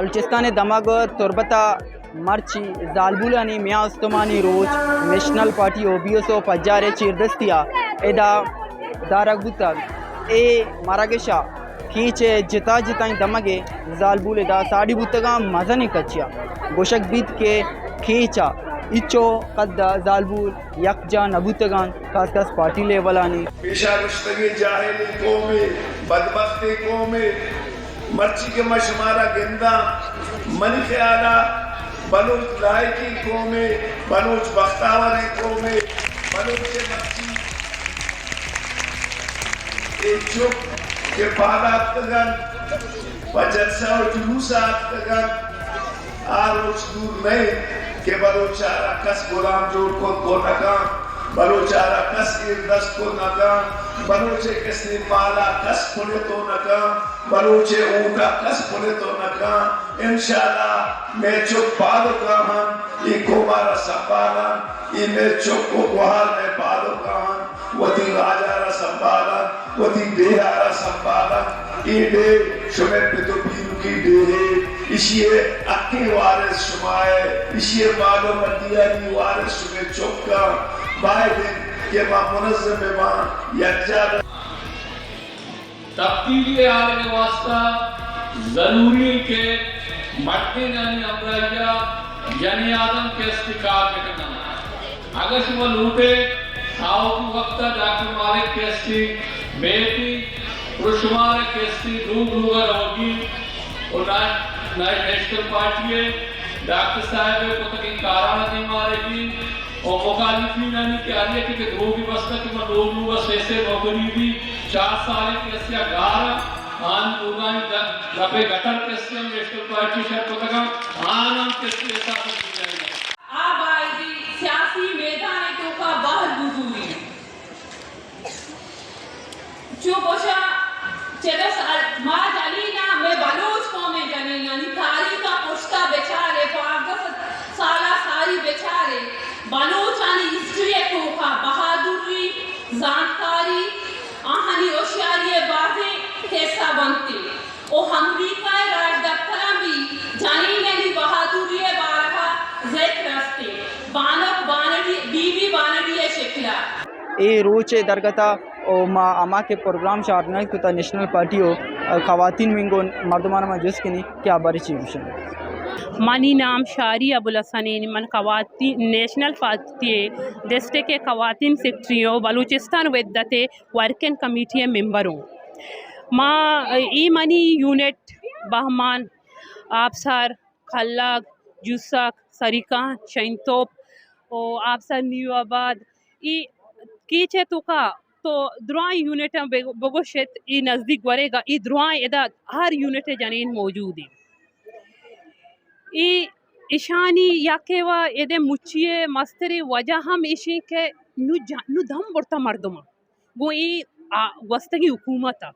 بلوچستان دماغ تربتا مرچی زالبولانی میاں استمانی روچ نیشنل پارٹی OBS پجارے چیردستیا ادا دارک بوتا اے مراگشا کیچے جتا جتائیں دمگے زالبول دا ساڑی بوتگا مزنی کچیا گوشک بیت کے کھیچا اچو قد زالبول یک جا نبوتگان خاص خاص پارٹی لیولانی پیشہ رشتگی جاہلی قومی بدبختی قومی مرچی کے مشمارہ گندہ منی خیالہ بلوچ لائکی قومی بلوچ بختاوری قومی بلوچ مرچی ایک چک کے پادات تگن و جلسہ و جلوسات تگن آروچ دور نہیں کہ بلوچارہ کس غلام جوڑ کو نکام بلوچارہ کس اردست کو نکام بلوچے کسی مالا کس پھلے تو نکام بلوچے اونٹا کس پھلے تو نکام انشاءاللہ میں چک پادو کہاں یہ کومارا سنبالا یہ میں چک کو گوھار میں پادو کہاں وہ تی راجارہ سنبالا وہ تی دیہارہ سنبالا یہ دے شمیں پتو پیرو کی دے ہے اسیے اکی وارث شمائے اسیے مالو مدیانی وارث شمیں چکا بائے دن کہ ماں منظم ماں یکجا تبدیلی آنے واسطہ ضروری کہ مٹی نانی امرائیہ یعنی آدم کے استقاب کرنا اگر شما لوٹے آؤ کی وقتہ ڈاکٹر مالک کیسٹی بیٹی پرشمار کیسٹی لوگ لوگا روگی اور نائے نیشنل پارٹی ہے ڈاکٹر صاحب کو تک انکارانہ نہیں مارے گی اور مخالفین آنی کہ آلیہ کہ دو بھی بستا کہ میں لوگ لوگا سیسے نوکری بھی 4 سالے کی اسیا گارا آن لوگانی لپے گٹر کسی ہم نیشنل پارٹی شاید کو تکا آن ہم کسی ایسا پر دی جائے گا آب آئی دی سیاسی میدان تو کا باہر بزوری جو بوشا چلو ماں جانینا میں بلوچ قومیں جانینا یعنی تاریخہ پشتہ بیچارے پاگفت سالہ ساری بیچارے بلوچانی ہسٹری کو کا بہادری زانکاری آہنی ہوشیاری بازیں حصہ بنتے او امریکہ راج دفتر بھی جانینے بہادری بارہا ذکر رستے بانک بانڈی بی بی بانڈی شکلا اے روچ درگتا او ما اما کے پروگرام شارنائز کتا نیشنل پارٹی ہو خواتین منگو مردمانہ ما جس کنی کیا باری چیز منی نام شاری ابوالحسنین من خواتین نیشنل پارٹی ڈسٹرکٹ کے خواتین سیکٹری ہوں بلوچستان ودت ورکنگ کمیٹی ممبر ہوں ماں ای منی یونٹ بہمان آبسار خلاق جوسک سریکان شینتوپ او آبسار نیو آباد ای کیچے تو کا تو دروائیں یونٹ بگوشت ای نزدیک ورے گا ای دروائیں ادا ہر یونٹ جنین موجود ہے ای اشانی یا کہ وہ ایدے مچیے مستری وجہ ہم اشی کے نو دھم برتا مردمہ وہ ای وستگی حکومتا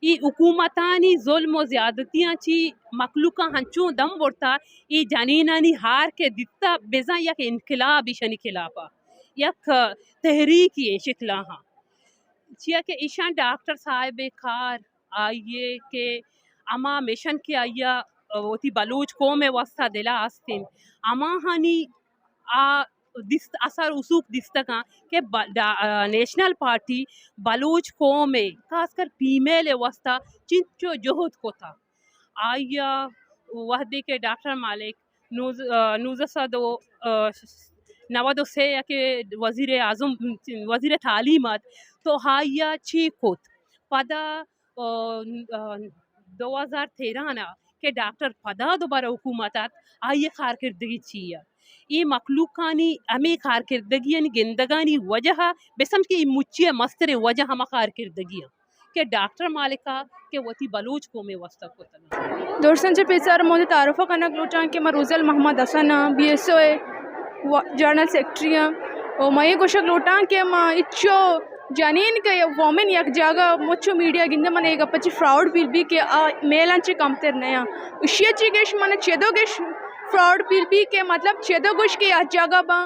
ای حکومتانی ظلم و زیادتیاں چی مخلوقہ ہنچوں دم برتا ای جنینانی ہار کے دیتا بیزا یک انقلاب اشانی خلافا یک تحریکی شکلہ ہاں چیا کہ اشان ڈاکٹر صاحب کار آئیے کہ اما مشن کی آئیا وتی بلوچ قوم واسطہ دلا آستین اما ہنی اثر اسوک دستگاں کہ نیشنل پارٹی بلوچ قوم خاص کر فیمیل واسطہ چنچو جہد کو تھا آئیا وحدی کے ڈاکٹر مالک نوزسدو 93 کہ وزیر اعظم وزیر تعلیمات تو ہائیا چی کت پدا 2013 نا کہ ڈاکٹر پدا دوبارہ حکومتات آئیے کارکردگی چیا یہ مخلوقانی ہمیں کارکردگی یعنی گندگانی وجہ بسم کہ مچی مستر وجہ ہم کارکردگی کہ ڈاکٹر مالکہ کہ وتی بلوچ کو میں واسطہ کو تنا دورسن سے پیسر مجھے تعارفہ کرنا لوٹاں کہ مروزل محمد حسن BSO جرنل سیکٹری ہیں اور میں یہ گوشک لوٹاں کہ میں اچھو جانین کہ وومن یک جاگہ مچھو میڈیا گندہ من ایک اپچی فراؤڈ بیل بھی کہ میلان چی کمتر نیا اشیا چی گش من چیدو گش فراؤڈ بیل بھی کہ مطلب چیدو گش کہ یک جاگہ با